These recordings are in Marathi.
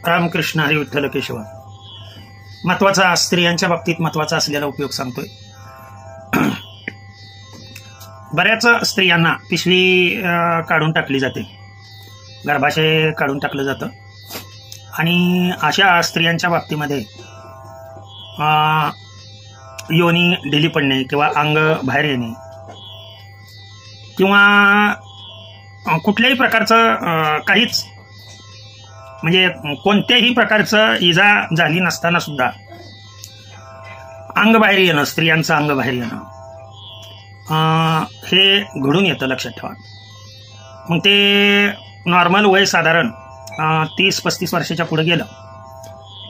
रामकृष्ण हरी विठ्ठल केशव. महत्वाचा स्त्रियांच्या बाबतीत महत्वाचा असलेला उपयोग सांगतोय. बऱ्याच स्त्रियांना पिशवी काढून टाकली जाते, गर्भाशय काढून टाकलं जातं. आणि अशा स्त्रियांच्या बाबतीमध्ये योनी ढिली पडणे किंवा अंग बाहेर येणे किंवा कुठल्याही प्रकारचं काहीच म्हणजे कोणत्याही प्रकारचं इजा झाली नसताना सुद्धा अंग बाहेर येणं, स्त्रियांचं अंग बाहेर येणं हे घडून येतं, लक्षात ठेवा. मग ते नॉर्मल वय साधारण 30-35 वर्षाच्या पुढे गेलं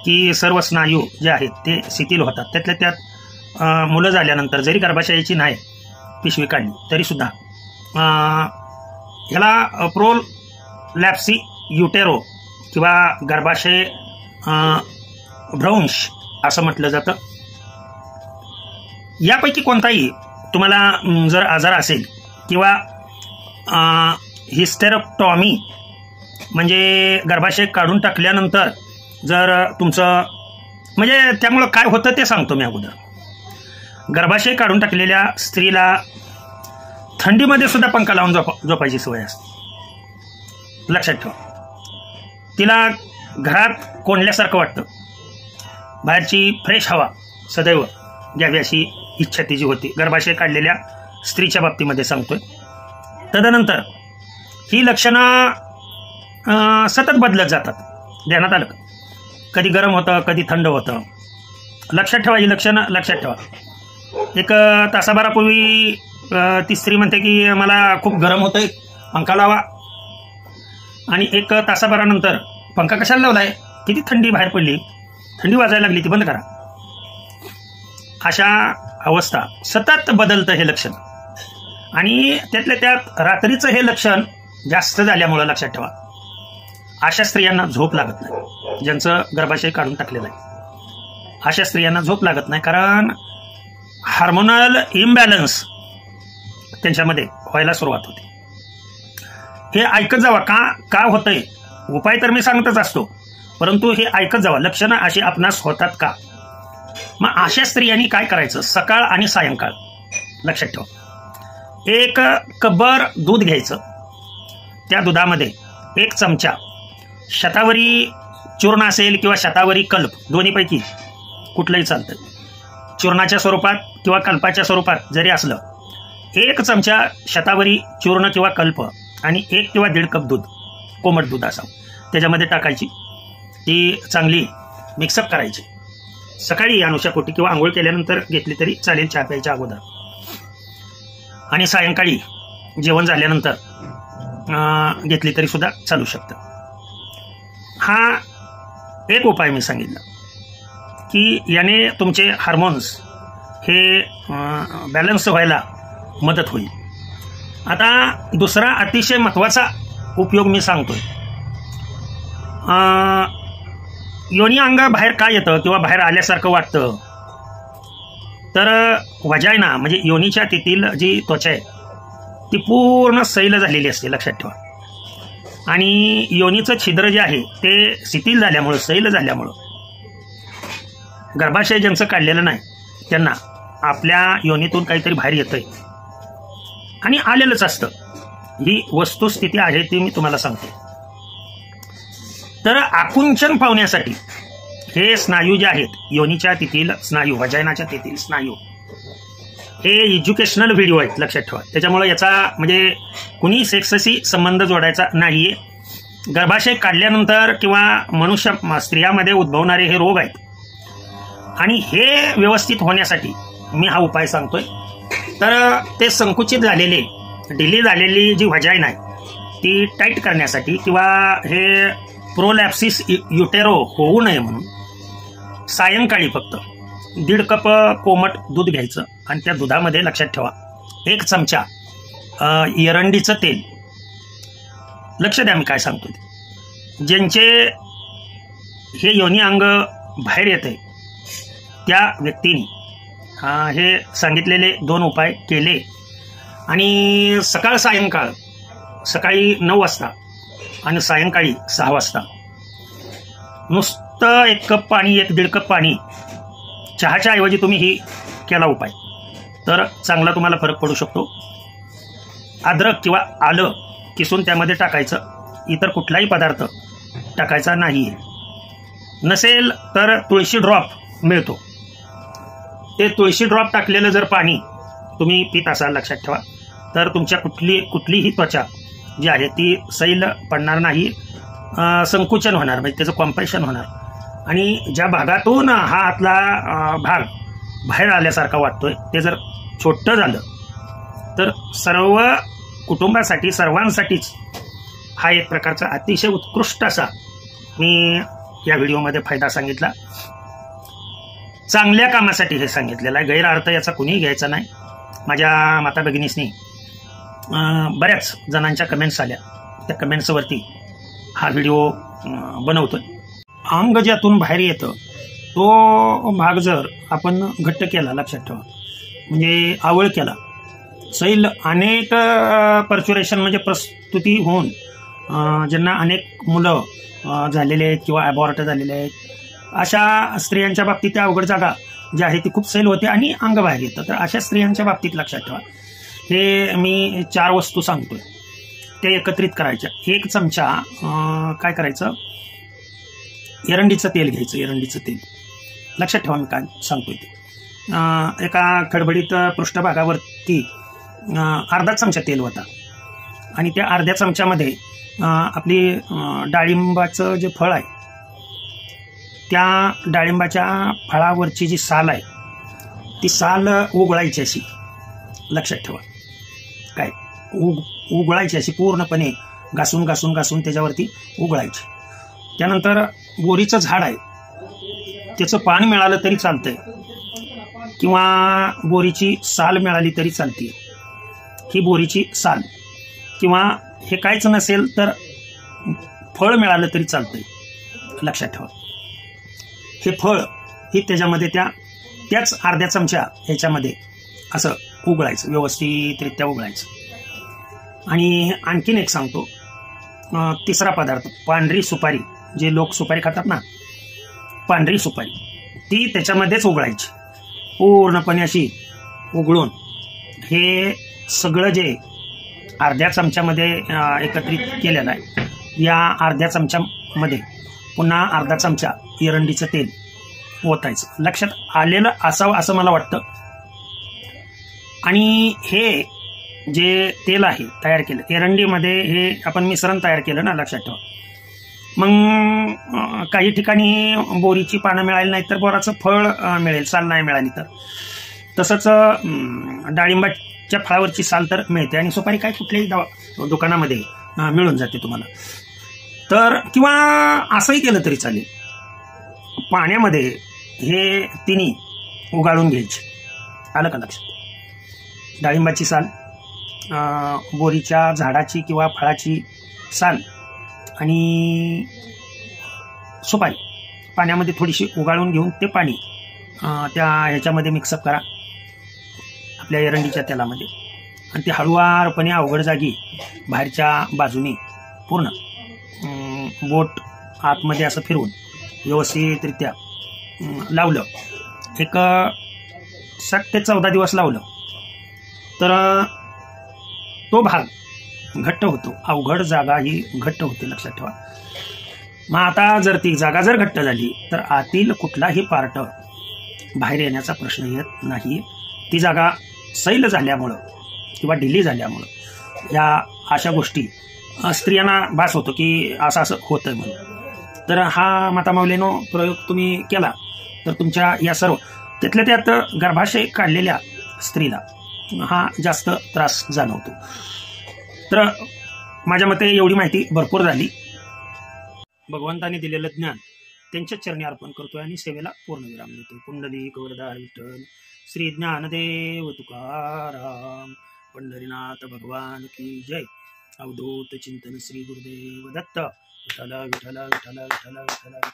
की सर्व स्नायू जे आहेत ते शिथिल होतात. त्यातल्या त्यात मुलं झाल्यानंतर जरी गर्भाशयाची नाही पिशवी काढली तरी सुद्धा ह्याला प्रोलॅप्सी युटेरो किंवा गर्भाशय भ्रंश असं म्हटलं जातं. यापैकी कोणताही तुम्हाला जर आजार असेल किंवा हिस्टेरेक्टॉमी म्हणजे गर्भाशय काढून टाकल्यानंतर जर तुमचं म्हणजे त्यामुळं काय होतं ते सांगतो मी अगोदर. गर्भाशय काढून टाकलेल्या स्त्रीला थंडीमध्ये सुद्धा पंखा लावून झोपायची सवय असते, लक्षात ठेवा. तिला घरात कोंडल्यासारखं वाटतं, बाहेरची फ्रेश हवा सदैव घ्यावी अशी इच्छा तिची होती. गर्भाशय काढलेल्या स्त्रीच्या बाबतीमध्ये सांगतोय. तदनंतर ही लक्षणं सतत बदलत जातात. ध्यानात आलं, कधी गरम होतं कधी थंड होतं. लक्षात ठेवा, ही लक्षणं लक्षात ठेवा. एक तासाभरापूर्वी ती स्त्री म्हणते की मला खूप गरम होतंय, पंखा लावा. आणि एक तासाभरानंतर पंखा कशाला लावलाय, किती थंडी बाहेर पडली, थंडी वाजायला लागली, ती बंद करा. अशा अवस्था सतत बदलतं हे लक्षण. आणि त्यातल्या त्यात रात्रीचं हे लक्षण जास्त झाल्यामुळं लक्षात ठेवा अशा स्त्रियांना झोप लागत नाही. ज्यांचं गर्भाशय काढून टाकलेलं आहे अशा स्त्रियांना झोप लागत नाही, कारण हार्मोनल इम्बॅलन्स त्यांच्यामध्ये व्हायला सुरुवात होते. हे ऐकत जावा, का होतंय. उपाय तर मी सांगतच असतो, परंतु हे ऐकत जावा, लक्षणं अशी आपणास होतात का. मग अशा स्त्रियांनी काय करायचं, सकाळ आणि सायंकाळ लक्षात ठेवा. 1 कब्बर दूध घ्यायचं, त्या दुधामध्ये 1 चमचा शतावरी चूर्ण असेल किंवा शतावरी कल्प, दोन्हीपैकी कुठलंही चालतं. चूर्णाच्या स्वरूपात किंवा कल्पाच्या स्वरूपात जरी असलं, 1 चमचा शतावरी चूर्ण किंवा कल्प आणि 1 किंवा 1.5 कप दूध, कोमट दूध असावं, त्याच्यामध्ये टाकायची. ती चांगली मिक्सअप करायची. सकाळी अनुषापोटी किंवा आंघोळ केल्यानंतर घेतली तरी चालेल, चहा प्यायच्या अगोदर. आणि सायंकाळी जेवण झाल्यानंतर घेतली तरी सुद्धा चालू शकतं. हा एक उपाय मी सांगितला की याने तुमचे हार्मोन्स हे बॅलन्स व्हायला मदत होईल. आता दुसरा अतिशय महत्त्वाचा उपयोग मी सांगतोय. योनी अंग बाहेर काय येतं किंवा बाहेर आल्यासारखं वाटतं, तर वजायना म्हणजे योनीच्या तेथील जी त्वचा आहे ती पूर्ण सैल झालेली असते, लक्षात ठेवा. आणि योनीचं छिद्र जे आहे ते शिथिल झाल्यामुळं, सैल झाल्यामुळं गर्भाशय ज्यांचं काढलेलं नाही त्यांना आपल्या योनीतून काहीतरी बाहेर येतंय आणि आलेलंच असतं. ही वस्तुस्थिती आहे ती मी तुम्हाला सांगतो. तर आकुंचन पावण्यासाठी हे स्नायू जे आहेत, योनीच्या तेथील स्नायू, वजायनाच्या तेथील स्नायू, हे एज्युकेशनल व्हिडिओ आहेत, लक्षात ठेवा. त्याच्यामुळे याचा म्हणजे कुणी सेक्सशी संबंध जोडायचा नाहीये. गर्भाशय काढल्यानंतर किंवा स्त्रियामध्ये उद्भवणारे हे रोग आहेत आणि हे व्यवस्थित होण्यासाठी मी हा उपाय सांगतोय. तर ते संकुचित झालेले, डिले झालेली जी वजायना आहे ती टाईट करण्यासाठी किंवा हे प्रोलॅप्सिस युटेरो होऊ नये म्हणून सायंकाळी फक्त 1.5 कप कोमट दूध घ्यायचं आणि त्या दुधामध्ये लक्षात ठेवा 1 चमचा एरंडीचं तेल. लक्ष द्या मी काय सांगतो. ज्यांचे हे योनी अंग बाहेर येते त्या व्यक्तींनी हे सांगितलेले 2 उपाय केले आणि सकाळ सायंकाळ, सकाळी 9 वाजता आणि सायंकाळी 6 वाजता नुसतं 1 कप पाणी 1-1.5 कप पाणी चहाच्या ऐवजी तुम्ही ही केला उपाय तर चांगला तुम्हाला फरक पडू शकतो. अद्रक किंवा आलं किसून त्यामध्ये टाकायचं, इतर कुठलाही पदार्थ टाकायचा नाही. नसेल तर तुळशी ड्रॉप मिळतो, ते तुळशी ड्रॉप टाकलेलं जर पाणी तुम्ही पित असाल लक्षात ठेवा, तर तुमच्या कुठलीही त्वचा जी आहे ती सैल पडणार नाही, संकुचन होणार, म्हणजे त्याचं कॉम्प्रेशन होणार. आणि ज्या भागातून हा आतला भाग बाहेर आल्यासारखा वाटतोय ते जर छोटं झालं तर सर्व कुटुंबासाठी सर्वांसाठीच हा एक प्रकारचा अतिशय उत्कृष्ट असा मी या व्हिडिओमध्ये फायदा सांगितला. चांगल्या कामासाठी हे सांगितलेलं आहे, गैरअर्थ याचा कुणीही घ्यायचा नाही. माझ्या माता भगिनीसनी बऱ्याच जणांच्या कमेंट्स आल्या, त्या कमेंट्सवरती हा व्हिडिओ बनवतोय. अंग ज्यातून बाहेर येतं तो भाग जर आपण घट्ट केला, लक्षात ठेवा, म्हणजे आवळ केला, सैल अनेक पर्च्युरेशन म्हणजे प्रस्तुती होऊन ज्यांना अनेक मुलं झालेले आहेत किंवा अबॉर्ट झालेले आहेत अशा स्त्रियांच्या बाबतीत त्या अवघड जागा जी आहे ती खूप सैल होते आणि अंग बाहेर येतं. तर अशा स्त्रियांच्या बाबतीत लक्षात ठेवा, हे मी 4 वस्तू सांगतोय ते एकत्रित करायच्या. 1 चमचा काय करायचं, एरंडीचं तेल घ्यायचं. एरंडीचं तेल लक्षात ठेवा मी काय सांगतोय ते. एका खडबडीत पृष्ठभागावरती अर्धा चमचा तेल होता आणि त्या अर्ध्या चमच्यामध्ये आपली डाळिंबाचं जे फळ आहे त्या डाळिंबाच्या फळावरची जी साल आहे ती साल उगळायची अशी, लक्षात ठेवा, काय उगळायची अशी पूर्णपणे घासून घासून घासून त्याच्यावरती उगळायची. त्यानंतर बोरीचं झाड आहे त्याचं पान मिळालं तरी चालतंय किंवा बोरीची साल मिळाली तरी चालते. ही बोरीची साल किंवा हे काहीच नसेल तर फळ मिळालं तरी चालतंय, लक्षात ठेवा. हे फळ ही त्याच्यामध्ये त्याच अर्ध्या चमच्या ह्याच्यामध्ये असं उगळायचं, व्यवस्थितरित्या उगळायचं. आणि आणखीन एक सांगतो, 3रा पदार्थ, पांढरी सुपारी, जे लोक सुपारी खातात ना, पांढरी सुपारी ती त्याच्यामध्येच उगळायची, पूर्णपणे अशी उघडून हे सगळं जे अर्ध्या चमच्यामध्ये एकत्रित केलेलं आहे या अर्ध्या चमच्यामध्ये पुन्हा अर्धा चमचा एरंडीचं तेल ओतायचं. लक्षात आलेलं असावं असं मला वाटतं. आणि हे जे तेल आहे तयार केलं एरंडीमध्ये, हे आपण मिश्रण तयार केलं ना, लक्षात ठेवा. मग काही ठिकाणी बोरीची पानं मिळाली नाही तर बोराचं फळ मिळेल, साल नाही मिळाली तर. तसंच डाळिंबाच्या फळावरची साल तर मिळते आणि सुपारी काय कुठल्याही दुकानामध्ये मिळून जाते तुम्हाला. तर किंवा असंही केलं तरी चालेल, पाण्यामध्ये हे तिन्ही उगाळून घ्यायचे. आलं का लक्षात? डाळिंबाची साल, बोरीच्या झाडाची किंवा फळाची साल आणि सुपारी पाण्यामध्ये थोडीशी उगाळून घेऊन ते पाणी त्या ह्याच्यामध्ये मिक्सअप करा आपल्या एरंडीच्या तेलामध्ये आणि ते हळुवारपणे अवघड जागी बाहेरच्या बाजूने पूर्ण बोट आतमध्ये असं फिरवून व्यवस्थितरित्या लावलं. एक 7 ते 14 दिवस लावलं तर तो भाग घट्ट होतो, अवघड जागा ही घट्ट होते, लक्षात ठेवा. मग आता जर ती जागा जर घट्ट झाली तर आतील कुठलाही पार्ट बाहेर येण्याचा प्रश्न येत नाही. ती जागा सैल झाल्यामुळं किंवा ढिली झाल्यामुळं या अशा गोष्टी स्त्रियांना भास होतो की असं होतंय म्हणून. तर हा मातामाऊलीनो प्रयोग तुम्ही केला तर तुमच्या या सर्व त्यातल्या त्यात गर्भाशय काढलेल्या स्त्रीला हा जास्त त्रास जाणवतो. तर माझ्या मते एवढी माहिती भरपूर झाली. भगवंताने दिलेलं ज्ञान त्यांच्याच चरणी अर्पण करतोय आणि सेवेला पूर्णविराम देतोय. पुंडलिक वरदार विठ्ठल श्री ज्ञानदेव तुकाराम पंढरीनाथ भगवान की जय. अवधूत चिंतन श्री गुरुदेव दत्त. विठ्ठल विठ्ठल विठ्ठल विठ्ठल विठ्ठल.